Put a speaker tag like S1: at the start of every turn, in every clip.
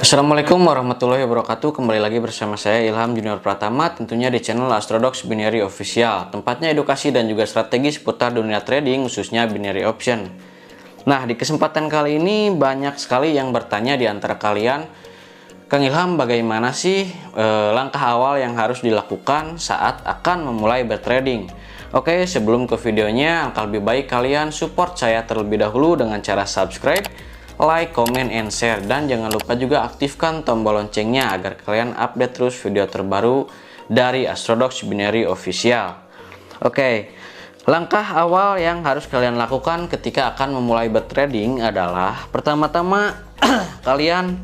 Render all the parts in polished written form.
S1: Assalamualaikum warahmatullahi wabarakatuh. Kembali lagi bersama saya Ilham Junior Pratama, tentunya di channel Astrodox Binary Official. Tempatnya edukasi dan juga strategi seputar dunia trading, khususnya binary option. Nah, di kesempatan kali ini banyak sekali yang bertanya di antara kalian, Kang Ilham, bagaimana sih langkah awal yang harus dilakukan saat akan memulai bertrading? Oke, sebelum ke videonya, alangkah lebih baik kalian support saya terlebih dahulu dengan cara subscribe, like, comment, and share, dan jangan lupa juga aktifkan tombol loncengnya agar kalian update terus video terbaru dari Astrodox Binary Official. Oke, langkah awal yang harus kalian lakukan ketika akan memulai bertrading adalah pertama-tama kalian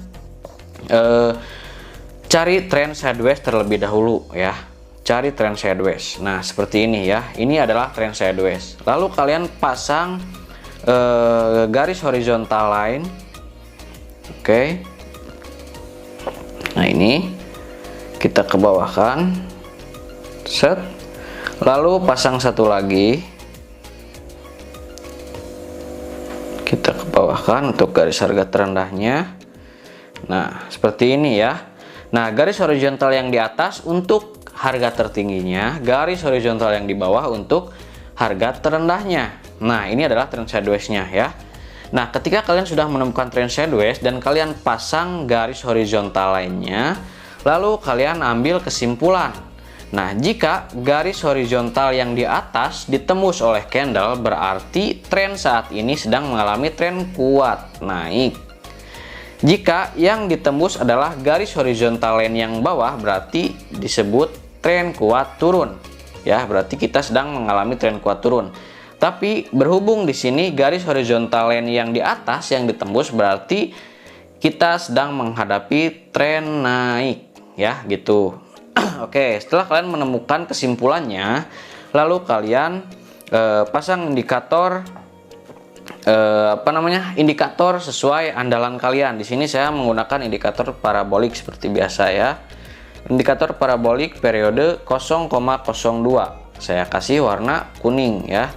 S1: cari trend sideways terlebih dahulu ya. Cari trend sideways. Nah, seperti ini ya. Ini adalah trend sideways. Lalu kalian pasang garis horizontal line. Oke. Nah, ini kita ke bawahkan. Set. Lalu pasang satu lagi. Kita ke bawahkan untuk garis harga terendahnya. Nah, seperti ini ya. Nah, garis horizontal yang di atas untuk harga tertingginya, garis horizontal yang di bawah untuk harga terendahnya. Nah, ini adalah trend sideways-nya ya. Nah, ketika kalian sudah menemukan trend sideways dan kalian pasang garis horizontal lainnya, lalu kalian ambil kesimpulan. Nah, jika garis horizontal yang di atas ditembus oleh candle, berarti tren saat ini sedang mengalami tren kuat naik. Jika yang ditembus adalah garis horizontal line yang bawah, berarti disebut tren kuat turun. Ya, berarti kita sedang mengalami tren kuat turun. Tapi berhubung di sini garis horizontal line yang di atas yang ditembus, berarti kita sedang menghadapi tren naik, ya, gitu. Oke, setelah kalian menemukan kesimpulannya, lalu kalian pasang indikator indikator sesuai andalan kalian. Di sini saya menggunakan indikator parabolik seperti biasa ya. Indikator parabolik periode 0,02. Saya kasih warna kuning ya.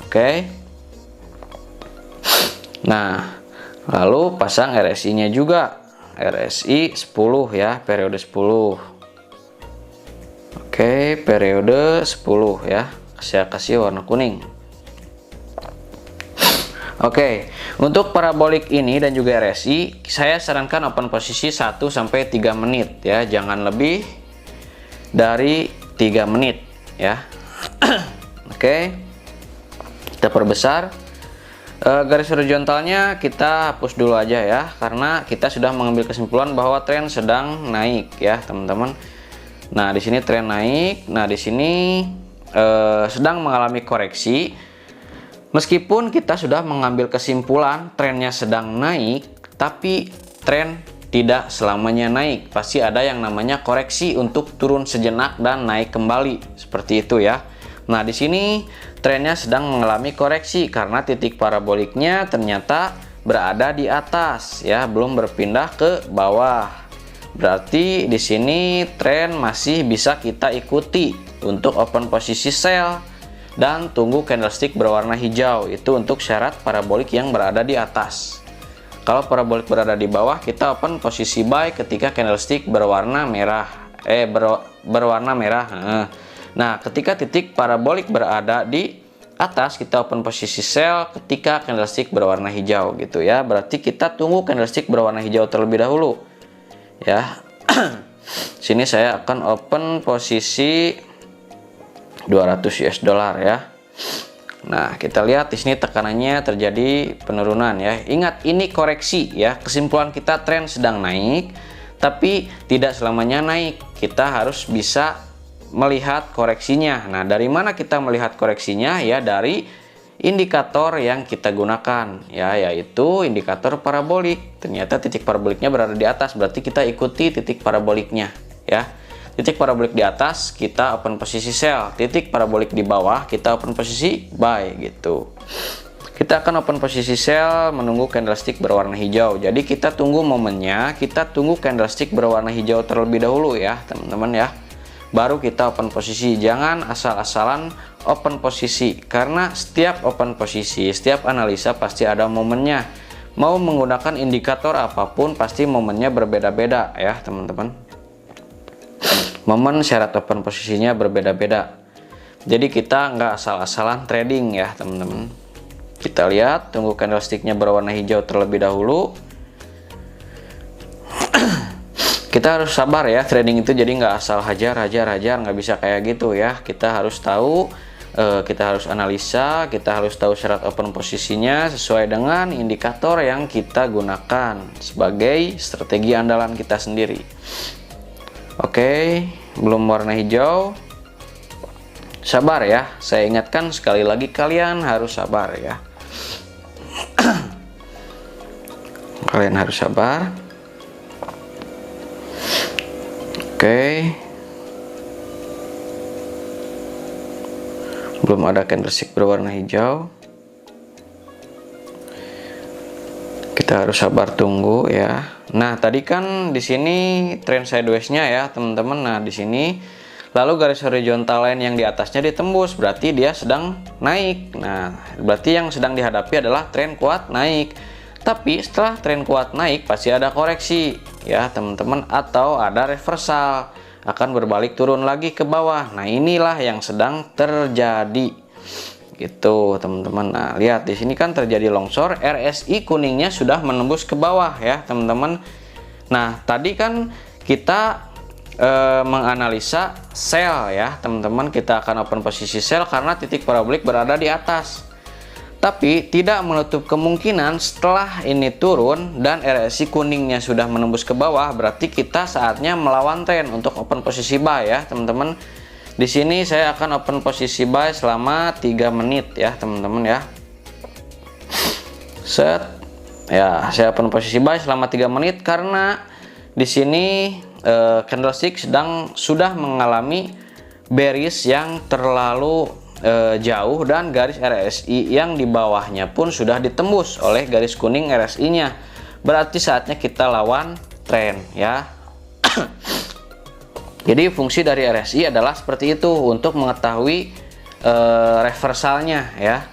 S1: Oke. Nah, lalu pasang RSI-nya juga. RSI 10 ya, periode 10. Oke, periode 10 ya. Saya kasih warna kuning. Oke, untuk parabolik ini dan juga RSI, saya sarankan open posisi 1-3 menit ya, jangan lebih dari 3 menit ya. Oke, kita perbesar. Garis horizontalnya kita hapus dulu aja ya, karena kita sudah mengambil kesimpulan bahwa tren sedang naik ya, teman-teman. Nah, di sini tren naik. Nah, di sini sedang mengalami koreksi. Meskipun kita sudah mengambil kesimpulan trennya sedang naik, tapi tren tidak selamanya naik. Pasti ada yang namanya koreksi untuk turun sejenak dan naik kembali. Seperti itu ya. Nah, di sini trennya sedang mengalami koreksi karena titik paraboliknya ternyata berada di atas ya, belum berpindah ke bawah. Berarti di sini tren masih bisa kita ikuti untuk open posisi sell. Dan tunggu candlestick berwarna hijau, itu untuk syarat parabolik yang berada di atas. Kalau parabolik berada di bawah, kita open posisi buy ketika candlestick berwarna merah. Berwarna merah. Nah, ketika titik parabolik berada di atas, kita open posisi sell ketika candlestick berwarna hijau gitu ya. Berarti kita tunggu candlestick berwarna hijau terlebih dahulu. Ya. Sini saya akan open posisi 200 US dollar ya. Nah, kita lihat di sini tekanannya terjadi penurunan ya. Ingat, ini koreksi ya. Kesimpulan kita tren sedang naik, tapi tidak selamanya naik. Kita harus bisa melihat koreksinya. Nah, dari mana kita melihat koreksinya? Ya, dari indikator yang kita gunakan ya, yaitu indikator parabolik. Ternyata titik paraboliknya berada di atas, berarti kita ikuti titik paraboliknya ya. Titik parabolik di atas kita open posisi sell, titik parabolik di bawah kita open posisi buy gitu. Kita akan open posisi sell menunggu candlestick berwarna hijau. Jadi kita tunggu momennya, kita tunggu candlestick berwarna hijau terlebih dahulu ya, teman-teman ya. Baru kita open posisi. Jangan asal-asalan open posisi, karena setiap open posisi, setiap analisa pasti ada momennya. mau menggunakan indikator apapun pasti momennya berbeda-beda ya teman-teman. Momen syarat open posisinya berbeda-beda. Jadi kita nggak asal-asalan trading ya teman-teman. Kita lihat, tunggu candlesticknya berwarna hijau terlebih dahulu. Kita harus sabar ya, trading itu jadi nggak asal hajar, nggak bisa kayak gitu ya. Kita harus tahu, kita harus analisa, kita harus tahu syarat open posisinya sesuai dengan indikator yang kita gunakan sebagai strategi andalan kita sendiri. Oke, belum warna hijau. Sabar ya, saya ingatkan sekali lagi kalian harus sabar ya. Kalian harus sabar. Oke, belum ada candlestick berwarna hijau. Kita harus sabar tunggu ya. Nah, tadi kan di sini trend sideways-nya ya, teman-teman. Nah, di sini lalu garis horizontal line yang di atasnya ditembus, berarti dia sedang naik. Nah, berarti yang sedang dihadapi adalah tren kuat naik. Tapi setelah tren kuat naik pasti ada koreksi ya teman-teman, atau ada reversal, akan berbalik turun lagi ke bawah. Nah, inilah yang sedang terjadi gitu teman-teman. Nah, lihat di sini kan terjadi longsor, RSI kuningnya sudah menembus ke bawah ya teman-teman. Nah, tadi kan kita menganalisa sell ya teman-teman, kita akan open posisi sell karena titik parabolik berada di atas. Tapi tidak menutup kemungkinan setelah ini turun dan RSI kuningnya sudah menembus ke bawah, berarti kita saatnya melawan tren untuk open posisi buy ya teman-teman. Di sini saya akan open posisi buy selama 3 menit ya teman-teman ya. Set. Ya, saya open posisi buy selama 3 menit karena di sini candlestick sudah mengalami bearish yang terlalu jauh dan garis RSI yang di bawahnya pun sudah ditembus oleh garis kuning RSI-nya. Berarti saatnya kita lawan tren ya. Jadi fungsi dari RSI adalah seperti itu, untuk mengetahui reversalnya ya.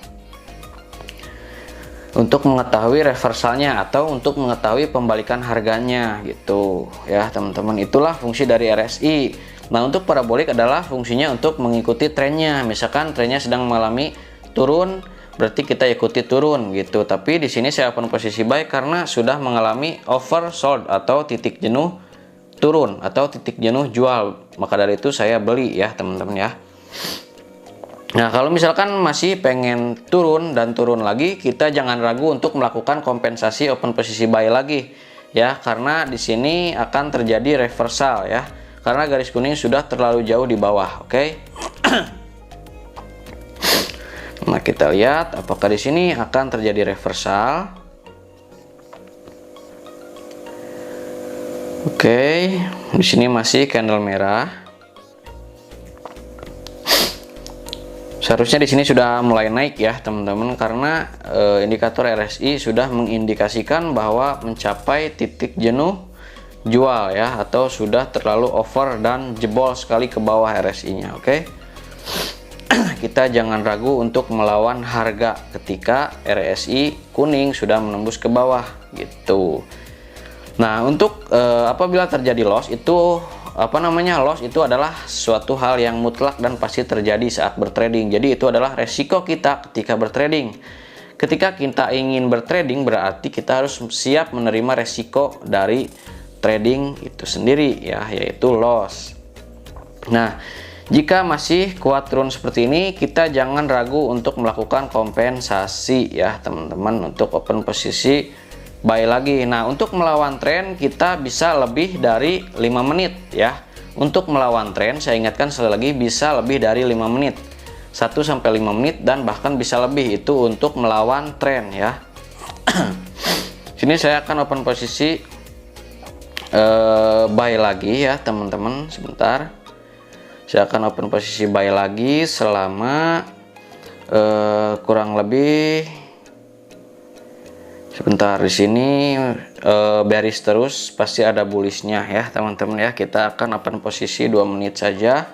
S1: Untuk mengetahui reversalnya atau untuk mengetahui pembalikan harganya gitu ya teman-teman. Itulah fungsi dari RSI. Nah, untuk parabolik adalah fungsinya untuk mengikuti trennya. Misalkan trennya sedang mengalami turun, berarti kita ikuti turun gitu. Tapi di sini saya open posisi buy karena sudah mengalami oversold atau titik jenuh turun atau titik jenuh jual. Maka dari itu saya beli ya teman-teman ya. Nah, kalau misalkan masih pengen turun dan turun lagi, kita jangan ragu untuk melakukan kompensasi open posisi buy lagi ya, karena di sini akan terjadi reversal ya. Karena garis kuning sudah terlalu jauh di bawah, oke? Nah, kita lihat apakah di sini akan terjadi reversal. Oke, di sini masih candle merah. Seharusnya di sini sudah mulai naik ya, teman-teman, karena indikator RSI sudah mengindikasikan bahwa mencapai titik jenuh jual ya, atau sudah terlalu over dan jebol sekali ke bawah RSI-nya, oke? Kita jangan ragu untuk melawan harga ketika RSI kuning sudah menembus ke bawah gitu. Nah, untuk apabila terjadi loss itu loss itu adalah suatu hal yang mutlak dan pasti terjadi saat bertrading. Jadi itu adalah resiko kita ketika bertrading. Ketika kita ingin bertrading berarti kita harus siap menerima resiko dari trading itu sendiri ya, yaitu loss. Nah, jika masih kuat turun seperti ini, kita jangan ragu untuk melakukan kompensasi ya teman-teman, untuk open posisi buy lagi. Nah, untuk melawan tren kita bisa lebih dari 5 menit ya. Untuk melawan tren saya ingatkan sekali lagi, bisa lebih dari 5 menit, 1-5 menit dan bahkan bisa lebih, itu untuk melawan tren ya. Sini saya akan open posisi buy lagi ya teman-teman. Sebentar, saya akan open posisi buy lagi selama kurang lebih sebentar. Di sini bearish terus, pasti ada bullishnya ya teman-teman ya. Kita akan open posisi 2 menit saja.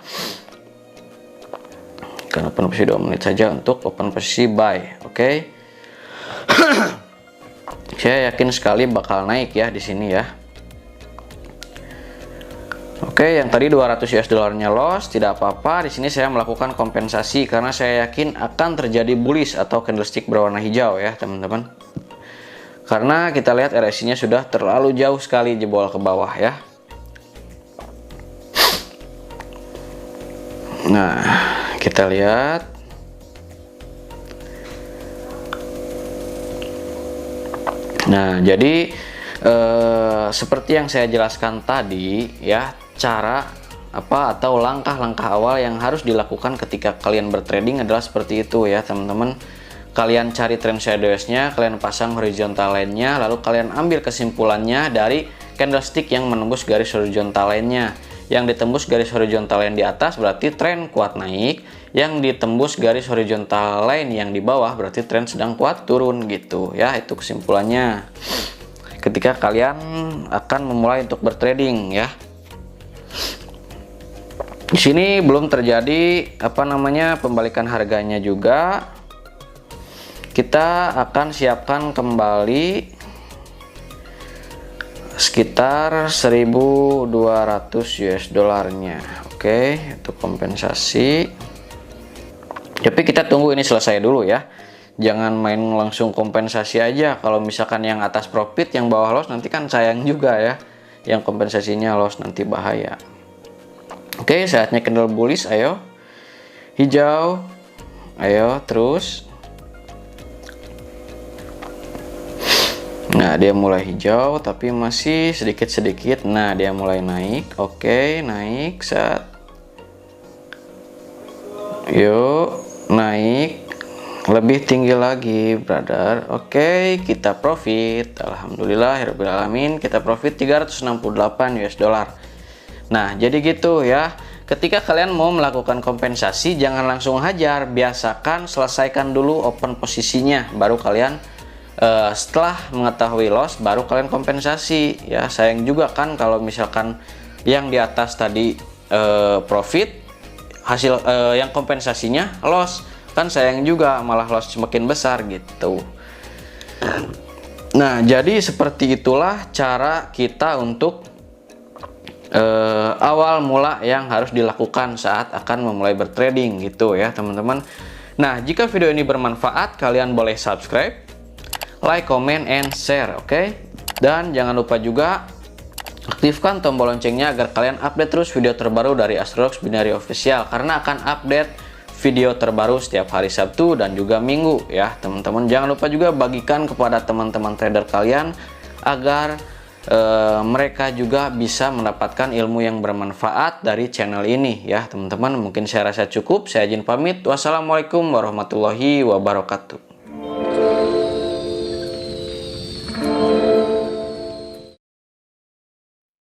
S1: Akan open posisi 2 menit saja untuk open posisi buy, oke? Saya yakin sekali bakal naik ya di sini ya. Oke, yang tadi 200 US dollarnya loss, tidak apa-apa. Di sini saya melakukan kompensasi karena saya yakin akan terjadi bullish atau candlestick berwarna hijau ya, teman-teman. Karena kita lihat RSI-nya sudah terlalu jauh sekali jebol ke bawah ya. Nah, kita lihat. Nah, jadi seperti yang saya jelaskan tadi ya, cara apa atau langkah-langkah awal yang harus dilakukan ketika kalian bertrading adalah seperti itu ya, teman-teman. Kalian cari trend sideways-nya, kalian pasang horizontal line-nya, lalu kalian ambil kesimpulannya dari candlestick yang menembus garis horizontal line-nya. Yang ditembus garis horizontal line di atas berarti tren kuat naik, yang ditembus garis horizontal line yang di bawah berarti tren sedang kuat turun gitu ya. Itu kesimpulannya ketika kalian akan memulai untuk bertrading ya. Di sini belum terjadi pembalikan harganya juga. Kita akan siapkan kembali sekitar 1.200 US dollarnya. Oke, itu kompensasi. Tapi kita tunggu ini selesai dulu ya. Jangan main langsung kompensasi aja. Kalau misalkan yang atas profit, yang bawah loss, nanti kan sayang juga ya. Yang kompensasinya loss nanti bahaya. Oke, saatnya candle bullish. Ayo, hijau. Ayo terus. Nah, dia mulai hijau tapi masih sedikit-sedikit. Nah, dia mulai naik. Oke, naik saat. Yuk, naik lebih tinggi lagi, brother. Oke, kita profit. Alhamdulillahirobbilalamin, kita profit 368 US dollar. Nah, jadi gitu ya. Ketika kalian mau melakukan kompensasi, jangan langsung hajar. Biasakan selesaikan dulu open posisinya, baru kalian setelah mengetahui loss baru kalian kompensasi ya. Sayang juga kan kalau misalkan yang di atas tadi profit, hasil yang kompensasinya loss, kan sayang juga, malah loss semakin besar gitu. Nah, jadi seperti itulah cara kita untuk awal mula yang harus dilakukan saat akan memulai bertrading gitu ya, teman-teman. Nah, jika video ini bermanfaat, kalian boleh subscribe, like, comment, and share, oke? Dan jangan lupa juga aktifkan tombol loncengnya agar kalian update terus video terbaru dari Astrox Binary Official, karena akan update video terbaru setiap hari Sabtu dan juga Minggu ya, teman-teman. Jangan lupa juga bagikan kepada teman-teman trader kalian agar mereka juga bisa mendapatkan ilmu yang bermanfaat dari channel ini ya, teman-teman. Mungkin saya rasa cukup. Saya izin pamit. Wassalamualaikum warahmatullahi wabarakatuh.